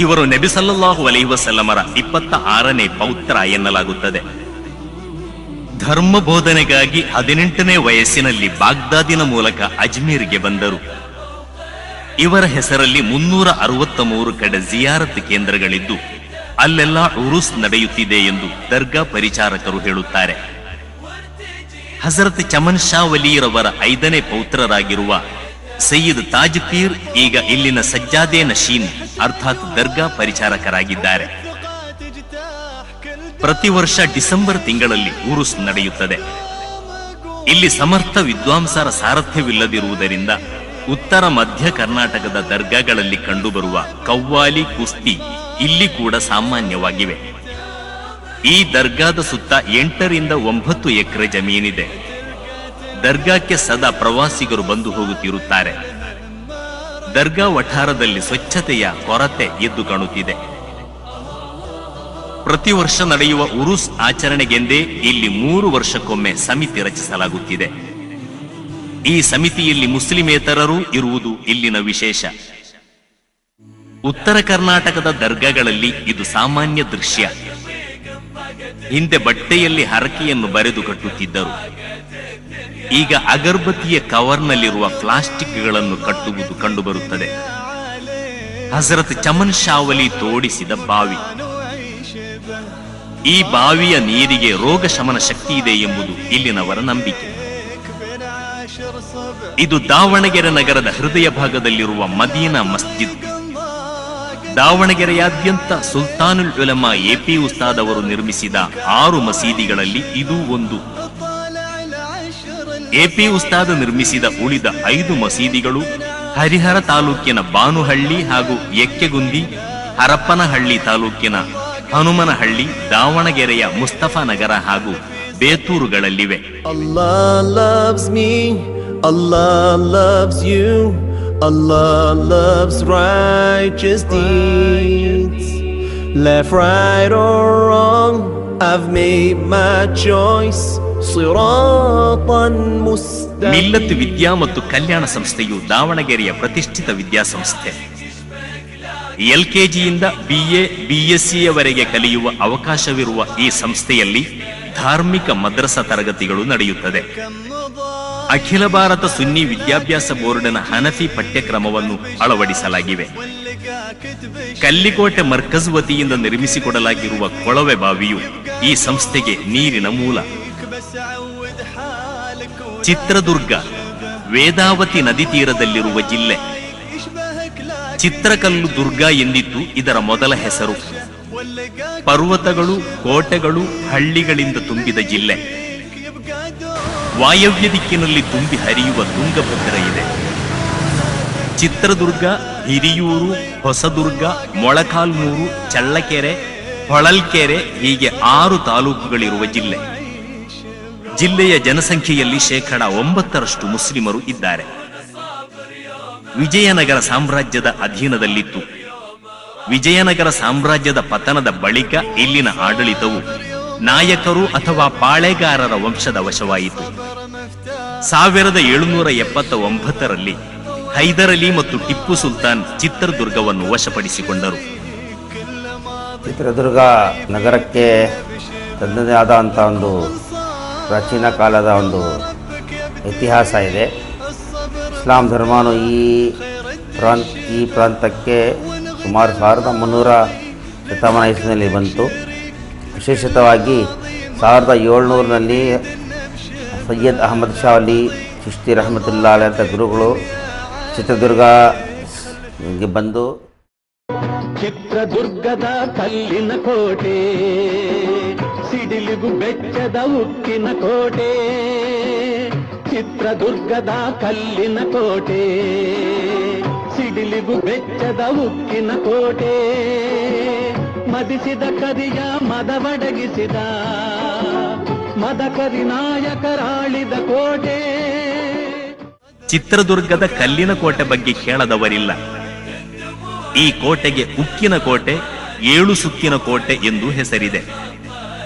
ಇವರು ನಬಿ ಸಲ್ಲಲ್ಲಾಹು ಅಲೈಹಿ ವಸಲ್ಲಮರ 26ನೇ ಪೌತ್ರ ಎನ್ನಲಾಗುತ್ತದೆ. ಧರ್ಮ ಬೋಧನೆಗಾಗಿ 18ನೇ ವಯಸ್ಸಿನಲ್ಲಿ ಬಾಗ್ದಾದಿನ ಮೂಲಕ ಅಜ್ಮೀರ್ಗೆ ಬಂದರು. ಇವರ ಹೆಸರಲ್ಲಿ 363 ಕಡೆ ಜಿಯಾರತ್ ಕೇಂದ್ರಗಳಿದ್ದು ಅಲ್ಲೆಲ್ಲ ಉರುಸ್ ನಡೆಯುತ್ತಿದೆ ಎಂದು ದರ್ಗಾ ಪರಿಚಾರಕರು ಹೇಳುತ್ತಾರೆ. ಹಜರತ್ ಚಮನ್ ಶಾ ವಲಿರವರ 5ನೇ ಪೌತ್ರರಾಗಿರುವ ಸಯ್ಯದ್ ತಾಜ್ ಪೀರ್ ಈಗ ಇಲ್ಲಿನ ಸಜ್ಜಾದೆ ನಶೀನ್ ಅರ್ಥಾತ್ ದರ್ಗಾ ಪರಿಚಾರಕರಾಗಿದ್ದಾರೆ. ಪ್ರತಿ ವರ್ಷ ಡಿಸೆಂಬರ್ ತಿಂಗಳಲ್ಲಿ ಉರುಸ್ ನಡೆಯುತ್ತದೆ. ಇಲ್ಲಿ ಸಮರ್ಥ ವಿದ್ವಾಂಸರ ಸಾರಥ್ಯವಿಲ್ಲದಿರುವುದರಿಂದ ಉತ್ತರ ಮಧ್ಯ ಕರ್ನಾಟಕದ ದರ್ಗಾಗಳಲ್ಲಿ ಕಂಡುಬರುವ ಕವ್ವಾಲಿ, ಕುಸ್ತಿ ಇಲ್ಲಿ ಕೂಡ ಸಾಮಾನ್ಯವಾಗಿವೆ. ಈ ದರ್ಗಾದ ಸುತ್ತ 8 ರಿಂದ 9 ಎಕರೆ ಜಮೀನಿದೆ. ದರ್ಗಾಕ್ಕೆ ಸದಾ ಪ್ರವಾಸಿಗರು ಬಂದು ಹೋಗುತ್ತಿರುತ್ತಾರೆ. ದರ್ಗಾ ವಠಾರದಲ್ಲಿ ಸ್ವಚ್ಛತೆಯ ಕೊರತೆ ಎದ್ದು ಕಾಣುತ್ತಿದೆ. ಪ್ರತಿ ವರ್ಷ ನಡೆಯುವ ಉರುಸ್ ಆಚರಣೆಗೆಂದೇ ಇಲ್ಲಿ 3 ವರ್ಷಕ್ಕೊಮ್ಮೆ ಸಮಿತಿ ರಚಿಸಲಾಗುತ್ತಿದೆ. ಈ ಸಮಿತಿಯಲ್ಲಿ ಮುಸ್ಲಿಮೇತರರೂ ಇರುವುದು ಇಲ್ಲಿನ ವಿಶೇಷ. ಉತ್ತರ ಕರ್ನಾಟಕದ ದರ್ಗಾಗಳಲ್ಲಿ ಇದು ಸಾಮಾನ್ಯ ದೃಶ್ಯ. ಹಿಂದೆ ಬಟ್ಟೆಯಲ್ಲಿ ಹರಕೆಯನ್ನು ಬರೆದು ಕಟ್ಟುತ್ತಿದ್ದರು. ಈಗ ಅಗರ್ಬತ್ತಿಯ ಕವರ್ನಲ್ಲಿರುವ ಪ್ಲಾಸ್ಟಿಕ್ಗಳನ್ನು ಕಟ್ಟುವುದು ಕಂಡುಬರುತ್ತದೆ. ಹಜರತ್ ಚಮನ್ ಶಾವಲಿ ತೋಡಿಸಿದ ಬಾವಿ. ಈ ಬಾವಿಯ ನೀರಿಗೆ ರೋಗ ಶಮನ ಶಕ್ತಿ ಇದೆ ಎಂಬುದು ಇಲ್ಲಿನವರ ನಂಬಿಕೆ. ಇದು ದಾವಣಗೆರೆ ನಗರದ ಹೃದಯ ಭಾಗದಲ್ಲಿರುವ ಮದೀನಾ ಮಸ್ಜಿದ್. ದಾವಣಗೆರೆಯಾದ್ಯಂತ ಸುಲ್ತಾನುಲ್ ಉಲಮಾ ಎಪಿ ಉಸ್ತಾದ್ ಅವರು ನಿರ್ಮಿಸಿದ 6 ಮಸೀದಿಗಳಲ್ಲಿ ಇದು ಒಂದು. ಎಪಿ ಉಸ್ತಾದ್ ನಿರ್ಮಿಸಿದ ಉಳಿದ 5 ಮಸೀದಿಗಳು ಹರಿಹರ ತಾಲೂಕಿನ ಬಾನುಹಳ್ಳಿ ಹಾಗೂ ಎಕ್ಕೆಗುಂದಿ, ಹರಪ್ಪನಹಳ್ಳಿ ತಾಲೂಕಿನ ಹನುಮನಹಳ್ಳಿ, ದಾವಣಗೆರೆಯ ಮುಸ್ತಫಾನಗರ ಹಾಗೂ ಬೇತೂರುಗಳಲ್ಲಿವೆ. Allah loves me, Allah loves you, Allah loves righteous deeds. Left, right or wrong, I've made my choice. Siratan mustaqim. Millat ವಿದ್ಯಾ ಮತ್ತು ಕಲ್ಯಾಣ ಸಂಸ್ಥೆಯು ದಾವಣಗೆರೆಯ ಪ್ರತಿಷ್ಠಿತ ವಿದ್ಯಾಸಂಸ್ಥೆ. LKGಯಿಂದ BA, BScಯವರೆಗೆ ಕಲಿಯುವ ಅವಕಾಶವಿರುವ ಈ ಸಂಸ್ಥೆಯಲ್ಲಿ ಧಾರ್ಮಿಕ ಮದ್ರಸಾ ತರಗತಿಗಳು ನಡೆಯುತ್ತದೆ. ಅಖಿಲ ಭಾರತ ಸುನ್ನಿ ವಿದ್ಯಾಭ್ಯಾಸ ಬೋರ್ಡಿನ ಹನಫಿ ಪಠ್ಯಕ್ರಮವನ್ನು ಅಳವಡಿಸಲಾಗಿವೆ. ಕಲ್ಲಿಕೋಟೆ ಮರ್ಕಜ್ ವತಿಯಿಂದ ನಿರ್ಮಿಸಿಕೊಡಲಾಗಿರುವ ಕೊಳವೆ ಬಾವಿಯು ಈ ಸಂಸ್ಥೆಗೆ ನೀರಿನ ಮೂಲ. ಚಿತ್ರದುರ್ಗ ವೇದಾವತಿ ನದಿ ತೀರದಲ್ಲಿರುವ ಜಿಲ್ಲೆ. ಚಿತ್ರಕಲ್ಲು ದುರ್ಗ ಎಂದಿತ್ತು ಇದರ ಮೊದಲ ಹೆಸರು. ಪರ್ವತಗಳು, ಕೋಟೆಗಳು, ಹಳ್ಳಿಗಳಿಂದ ತುಂಬಿದ ಜಿಲ್ಲೆ. ವಾಯವ್ಯ ದಿಕ್ಕಿನಲ್ಲಿ ತುಂಬಿ ಹರಿಯುವ ತುಂಗಭದ್ರ ಇದೆ. ಚಿತ್ರದುರ್ಗ, ಹಿರಿಯೂರು, ಹೊಸದುರ್ಗ, ಮೊಳಕಾಲ್ಮೂರು, ಚಳ್ಳಕೆರೆ, ಹೊಳಲ್ಕೆರೆ ಹೀಗೆ 6 ತಾಲೂಕುಗಳಿರುವ ಜಿಲ್ಲೆ. ಜಿಲ್ಲೆಯ ಜನಸಂಖ್ಯೆಯಲ್ಲಿ 9% ಮುಸ್ಲಿಮರು ಇದ್ದಾರೆ. ವಿಜಯನಗರ ಸಾಮ್ರಾಜ್ಯದ ಅಧೀನದಲ್ಲಿತ್ತು. ವಿಜಯನಗರ ಸಾಮ್ರಾಜ್ಯದ ಪತನದ ಬಳಿಕ ಇಲ್ಲಿನ ಆಡಳಿತವು ನಾಯಕರು ಅಥವಾ ಪಾಳೆಗಾರರ ವಂಶದ ವಶವಾಯಿತು. 1779ರಲ್ಲಿ ಹೈದರಲಿ ಮತ್ತು ಟಿಪ್ಪು ಸುಲ್ತಾನ್ ಚಿತ್ರದುರ್ಗವನ್ನು ವಶಪಡಿಸಿಕೊಂಡರು. ಚಿತ್ರದುರ್ಗ ನಗರಕ್ಕೆ ತನ್ನದೇ ಆದಂಥ ಒಂದು ಪ್ರಾಚೀನ ಕಾಲದ ಒಂದು ಇತಿಹಾಸ ಇದೆ. ಇಸ್ಲಾಂ ಧರ್ಮನು ಈ ಪ್ರಾಂತಕ್ಕೆ ಸುಮಾರು 1300 ಶತಮಾನ ಇಸ್ವಿನಲ್ಲಿ ಬಂತು. ವಿಶೇಷತವಾಗಿ 1700ರಲ್ಲಿ ಸಯ್ಯದ್ ಅಹಮದ್ ಶಾ ಅಲಿ ಚಿಶ್ತಿ ರಹಮತುಲ್ಲಾ ಅಲೈ ಅಂತ ಗುರುಗಳು ಚಿತ್ರದುರ್ಗಕ್ಕೆ ಬಂದು ಚಿತ್ರದುರ್ಗದ ಕಲ್ಲಿನ ಕೋಟೆ, ಸಿಡಿಲಿಗು ಬೆಚ್ಚದ ಉಕ್ಕಿನ ಕೋಟೆ. ಚಿತ್ರದುರ್ಗದ ಕಲ್ಲಿನ ಕೋಟೆ, ಸಿಡಿಲಿಗು ಬೆಚ್ಚದ ಉಕ್ಕಿನ ಕೋಟೆ. ಮದಿಸಿದ ಕರಿಯ ಮದವಡಗಿಸಿದ ಮದಕರಿ ನಾಯಕರಾಳಿದ ಕೋಟೆ. ಚಿತ್ರದುರ್ಗದ ಕಲ್ಲಿನ ಕೋಟೆ ಬಗ್ಗೆ ಕೇಳದವರಿಲ್ಲ. ಈ ಕೋಟೆಗೆ ಉಕ್ಕಿನ ಕೋಟೆ, 7 ಸುತ್ತಿನ ಕೋಟೆ ಎಂದು ಹೆಸರಿದೆ.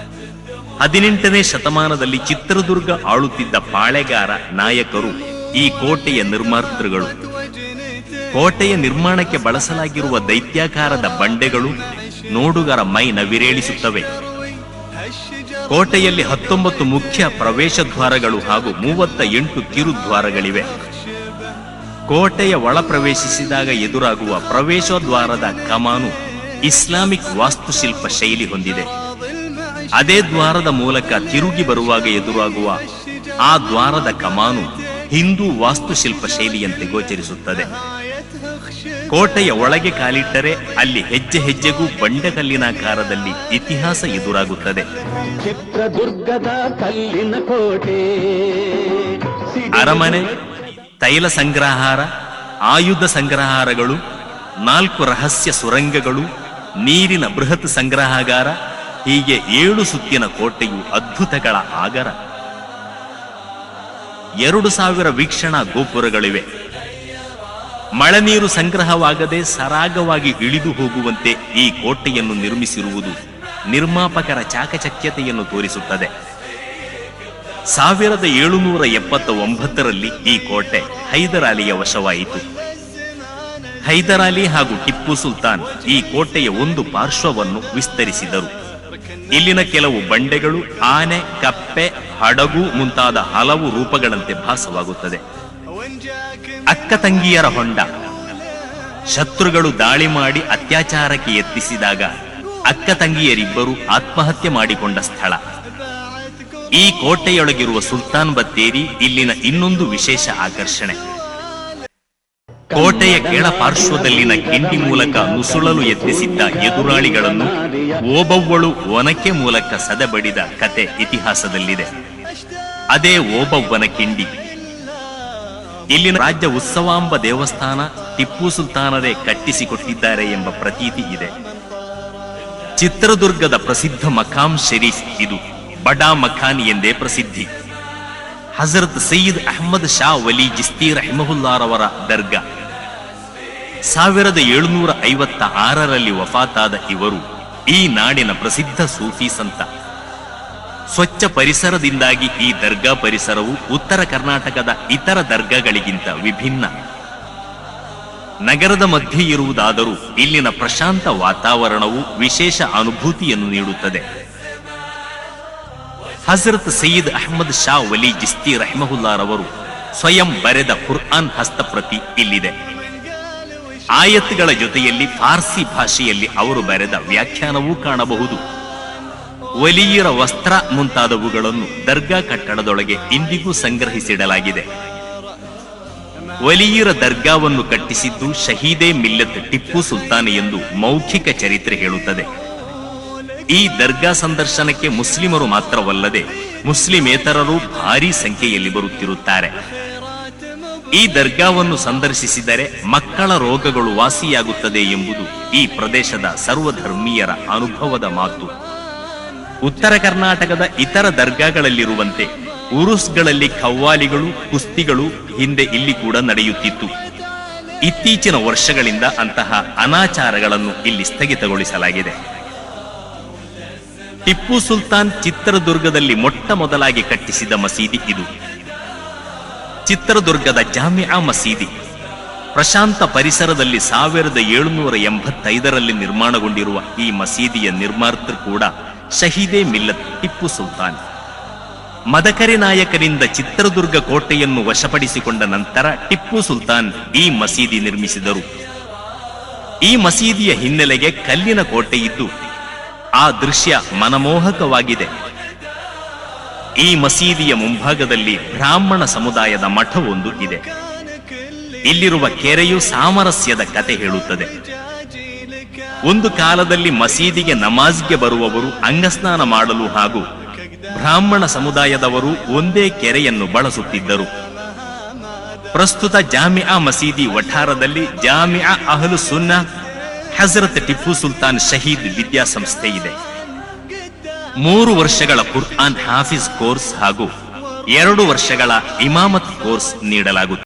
18ನೇ ಶತಮಾನದಲ್ಲಿ ಚಿತ್ರದುರ್ಗ ಆಳುತ್ತಿದ್ದ ಪಾಳೆಗಾರ ನಾಯಕರು ಈ ಕೋಟೆಯ ನಿರ್ಮಾತೃಗಳು. ಕೋಟೆಯ ನಿರ್ಮಾಣಕ್ಕೆ ಬಳಸಲಾಗಿರುವ ದೈತ್ಯಾಕಾರದ ಬಂಡೆಗಳು ನೋಡುಗರ ಮೈ ನವಿರೇಳಿಸುತ್ತವೆ. ಕೋಟೆಯಲ್ಲಿ 19 ಮುಖ್ಯ ಪ್ರವೇಶ ದ್ವಾರಗಳು ಹಾಗೂ 38 ಕಿರುದ್ವಾರಗಳಿವೆ. ಕೋಟೆಯ ಒಳ ಪ್ರವೇಶಿಸಿದಾಗ ಎದುರಾಗುವ ಪ್ರವೇಶದ್ವಾರದ ಕಮಾನು ಇಸ್ಲಾಮಿಕ್ ವಾಸ್ತುಶಿಲ್ಪ ಶೈಲಿ ಹೊಂದಿದೆ. ಅದೇ ದ್ವಾರದ ಮೂಲಕ ತಿರುಗಿ ಬರುವಾಗ ಎದುರಾಗುವ ಆ ದ್ವಾರದ ಕಮಾನು ಹಿಂದೂ ವಾಸ್ತುಶಿಲ್ಪ ಶೈಲಿಯಂತೆ ಗೋಚರಿಸುತ್ತದೆ. ಕೋಟೆಯ ಒಳಗೆ ಕಾಲಿಟ್ಟರೆ ಅಲ್ಲಿ ಹೆಜ್ಜೆ ಹೆಜ್ಜೆಗೂ ಬಂಡೆಕಲ್ಲಿನಾಕಾರದಲ್ಲಿ ಇತಿಹಾಸ ಎದುರಾಗುತ್ತದೆ. ಚಿತ್ರದುರ್ಗದ ಕಲ್ಲಿನ ಕೋಟೆ, ಅರಮನೆ, ತೈಲ ಸಂಗ್ರಹಾರ, ಆಯುಧ ಸಂಗ್ರಹಾರಗಳು, 4 ರಹಸ್ಯ ಸುರಂಗಗಳು, ನೀರಿನ ಬೃಹತ್ ಸಂಗ್ರಹಾಗಾರ, ಹೀಗೆ 7 ಸುತ್ತಿನ ಕೋಟೆಯು ಅದ್ಭುತಗಳ ಆಗರ. 2000 ವೀಕ್ಷಣಾ ಗೋಪುರಗಳಿವೆ. ಮಳೆ ನೀರು ಸಂಗ್ರಹವಾಗದೆ ಸರಾಗವಾಗಿ ಇಳಿದು ಹೋಗುವಂತೆ ಈ ಕೋಟೆಯನ್ನು ನಿರ್ಮಿಸಿರುವುದು ನಿರ್ಮಾಪಕರ ಚಾಕಚಕ್ಯತೆಯನ್ನು ತೋರಿಸುತ್ತದೆ. 1779ರಲ್ಲಿ ಈ ಕೋಟೆ ಹೈದರಾಲಿಯ ವಶವಾಯಿತು. ಹೈದರಾಲಿ ಹಾಗೂ ಟಿಪ್ಪು ಸುಲ್ತಾನ್ ಈ ಕೋಟೆಯ ಒಂದು ಪಾರ್ಶ್ವವನ್ನು ವಿಸ್ತರಿಸಿದರು. ಇಲ್ಲಿನ ಕೆಲವು ಬಂಡೆಗಳು ಆನೆ, ಕಪ್ಪೆ, ಹಡಗು ಮುಂತಾದ ಹಲವು ರೂಪಗಳಂತೆ ಭಾಸವಾಗುತ್ತದೆ. ಅಕ್ಕ ತಂಗಿಯರ ಹೊಂಡ, ಶತ್ರುಗಳು ದಾಳಿ ಮಾಡಿ ಅತ್ಯಾಚಾರಕ್ಕೆ ಯತ್ನಿಸಿದಾಗ ಅಕ್ಕ ತಂಗಿಯರಿಬ್ಬರು ಆತ್ಮಹತ್ಯೆ ಮಾಡಿಕೊಂಡ ಸ್ಥಳ. ಈ ಕೋಟೆಯೊಳಗಿರುವ ಸುಲ್ತಾನ್ ಬತ್ತೇರಿ ಇಲ್ಲಿನ ಇನ್ನೊಂದು ವಿಶೇಷ ಆಕರ್ಷಣೆ. ಕೋಟೆಯ ಕೆಳ ಪಾರ್ಶ್ವದಲ್ಲಿನ ಕಿಂಡಿ ಮೂಲಕ ನುಸುಳಲು ಯತ್ನಿಸಿದ್ದ ಎದುರಾಳಿಗಳನ್ನು ಓಬವ್ವಳು ಒನಕೆ ಮೂಲಕ ಸದೆಬಡಿದ ಕತೆ ಇತಿಹಾಸದಲ್ಲಿದೆ. ಅದೇ ಓಬವ್ವನ ಕಿಂಡಿ. ಇಲ್ಲಿನ ರಾಜ್ಯ ಉತ್ಸವಾಂಬ ದೇವಸ್ಥಾನ ಟಿಪ್ಪು ಸುಲ್ತಾನರೇ ಕಟ್ಟಿಸಿಕೊಟ್ಟಿದ್ದಾರೆ ಎಂಬ ಪ್ರತೀತಿ ಇದೆ. ಚಿತ್ರದುರ್ಗದ ಪ್ರಸಿದ್ಧ ಮಖಾಮ್ ಶರೀಫ್ ಇದು ಬಡಾ ಮಖಾನ್ ಎಂದೇ ಪ್ರಸಿದ್ಧಿ. ಹಜರತ್ ಸಯ್ಯದ್ ಅಹ್ಮದ್ ಶಾ ವಲಿ ಜಿಸ್ತಿ ರಹಿಮಹುಲ್ಲಾರವರ ದರ್ಗಾ. 1756ರಲ್ಲಿ ವಫಾತಾದ ಇವರು ಈ ನಾಡಿನ ಪ್ರಸಿದ್ಧ ಸೂಫಿ ಸಂತ. ಸ್ವಚ್ಛ ಪರಿಸರದಿಂದಾಗಿ ಈ ದರ್ಗಾ ಪರಿಸರವು ಉತ್ತರ ಕರ್ನಾಟಕದ ಇತರ ದರ್ಗಾಗಳಿಗಿಂತ ವಿಭಿನ್ನ. ನಗರದ ಮಧ್ಯೆ ಇರುವುದಾದರೂ ಇಲ್ಲಿನ ಪ್ರಶಾಂತ ವಾತಾವರಣವು ವಿಶೇಷ ಅನುಭೂತಿಯನ್ನು ನೀಡುತ್ತದೆ. ಹಜರತ್ ಸಯ್ಯದ್ ಅಹ್ಮದ್ ಶಾ ವಲಿ ಜಿಸ್ತಿ ರಹಿಮಹುಲ್ಲಾರವರು ಸ್ವಯಂ ಬರೆದ ಕುರ್ಆನ್ ಹಸ್ತಪ್ರತಿ ಇಲ್ಲಿದೆ. ಆಯತ್ಗಳ ಜೊತೆಯಲ್ಲಿ ಫಾರ್ಸಿ ಭಾಷೆಯಲ್ಲಿ ಅವರು ಬರೆದ ವ್ಯಾಖ್ಯಾನವೂ ಕಾಣಬಹುದು. ವಲಿಯರ ವಸ್ತ್ರ ಮುಂತಾದವುಗಳನ್ನು ದರ್ಗಾ ಕಟ್ಟಡದೊಳಗೆ ಇಂದಿಗೂ ಸಂಗ್ರಹಿಸಿಡಲಾಗಿದೆ. ವಲಿಯರ ದರ್ಗಾವನ್ನು ಕಟ್ಟಿಸಿದ್ದು ಶಹೀದೆ ಮಿಲ್ಲತ್ ಟಿಪ್ಪು ಸುಲ್ತಾನ್ ಎಂದು ಮೌಖಿಕ ಚರಿತ್ರೆ ಹೇಳುತ್ತದೆ. ಈ ದರ್ಗಾ ಸಂದರ್ಶನಕ್ಕೆ ಮುಸ್ಲಿಮರು ಮಾತ್ರವಲ್ಲದೆ ಮುಸ್ಲಿಮೇತರರು ಭಾರೀ ಸಂಖ್ಯೆಯಲ್ಲಿ ಬರುತ್ತಿರುತ್ತಾರೆ. ಈ ದರ್ಗಾವನ್ನು ಸಂದರ್ಶಿಸಿದರೆ ಮಕ್ಕಳ ರೋಗಗಳು ವಾಸಿಯಾಗುತ್ತದೆ ಎಂಬುದು ಈ ಪ್ರದೇಶದ ಸರ್ವಧರ್ಮೀಯರ ಅನುಭವದ ಮಾತು. ಉತ್ತರ ಕರ್ನಾಟಕದ ಇತರ ದರ್ಗಾಗಳಲ್ಲಿರುವಂತೆ ಉರುಸ್ಗಳಲ್ಲಿ ಖವ್ವಾಲಿಗಳು, ಕುಸ್ತಿಗಳು ಹಿಂದೆ ಇಲ್ಲಿ ಕೂಡ ನಡೆಯುತ್ತಿತ್ತು. ಇತ್ತೀಚಿನ ವರ್ಷಗಳಿಂದ ಅಂತಹ ಅನಾಚಾರಗಳನ್ನು ಇಲ್ಲಿ ಸ್ಥಗಿತಗೊಳಿಸಲಾಗಿದೆ. ಟಿಪ್ಪು ಸುಲ್ತಾನ್ ಚಿತ್ರದುರ್ಗದಲ್ಲಿ ಮೊಟ್ಟ ಮೊದಲಾಗಿ ಕಟ್ಟಿಸಿದ ಮಸೀದಿ ಇದು. ಚಿತ್ರದುರ್ಗದ ಜಾಮಿಯಾ ಮಸೀದಿ ಪ್ರಶಾಂತ ಪರಿಸರದಲ್ಲಿ 1785ರಲ್ಲಿ ನಿರ್ಮಾಣಗೊಂಡಿರುವ ಈ ಮಸೀದಿಯ ನಿರ್ಮಾತೃ ಕೂಡ ಶಹೀದೆ ಮಿಲ್ಲತ್ ಟಿಪ್ಪು ಸುಲ್ತಾನ್. ಮದಕರಿ ನಾಯಕರಿಂದ ಚಿತ್ರದುರ್ಗ ಕೋಟೆಯನ್ನು ವಶಪಡಿಸಿಕೊಂಡ ನಂತರ ಟಿಪ್ಪು ಸುಲ್ತಾನ್ ಈ ಮಸೀದಿ ನಿರ್ಮಿಸಿದರು. ಈ ಮಸೀದಿಯ ಹಿನ್ನೆಲೆಗೆ ಕಲ್ಲಿನ ಕೋಟೆ ಇದ್ದು ಆ ದೃಶ್ಯ ಮನಮೋಹಕವಾಗಿದೆ. ಈ ಮಸೀದಿಯ ಮುಂಭಾಗದಲ್ಲಿ ಬ್ರಾಹ್ಮಣ ಸಮುದಾಯದ ಮಠವೊಂದು ಇದೆ. ಇಲ್ಲಿರುವ ಕೆರೆಯು ಸಾಮರಸ್ಯದ ಕತೆ ಹೇಳುತ್ತದೆ. ಒಂದು ಕಾಲದಲ್ಲಿ ಮಸೀದಿಗೆ ನಮಾಜ್ಗೆ ಬರುವವರು ಅಂಗಸ್ನಾನ ಮಾಡಲು ಹಾಗೂ ಬ್ರಾಹ್ಮಣ ಸಮುದಾಯದವರು ಒಂದೇ ಕೆರೆಯನ್ನು ಬಳಸುತ್ತಿದ್ದರು. ಪ್ರಸ್ತುತ ಜಾಮಿಯಾ ಮಸೀದಿ ವಠಾರದಲ್ಲಿ ಜಾಮಿಯಾ ಅಹ್ಲು ಸುನ್ನಾ ಹಜರತ್ ಟಿಪ್ಪು ಸುಲ್ತಾನ್ ಶಹೀದ್ ವಿದ್ಯಾಸಂಸ್ಥೆ ಇದೆ. 3 ವರ್ಷಗಳ ಕುರ್ಆನ್ ಹಾಫಿಜ್ ಕೋರ್ಸ್ ಹಾಗೂ 2 ವರ್ಷಗಳ ಇಮಾಮತ್ ಕೋರ್ಸ್ ನೀಡಲಾಗುತ್ತದೆ.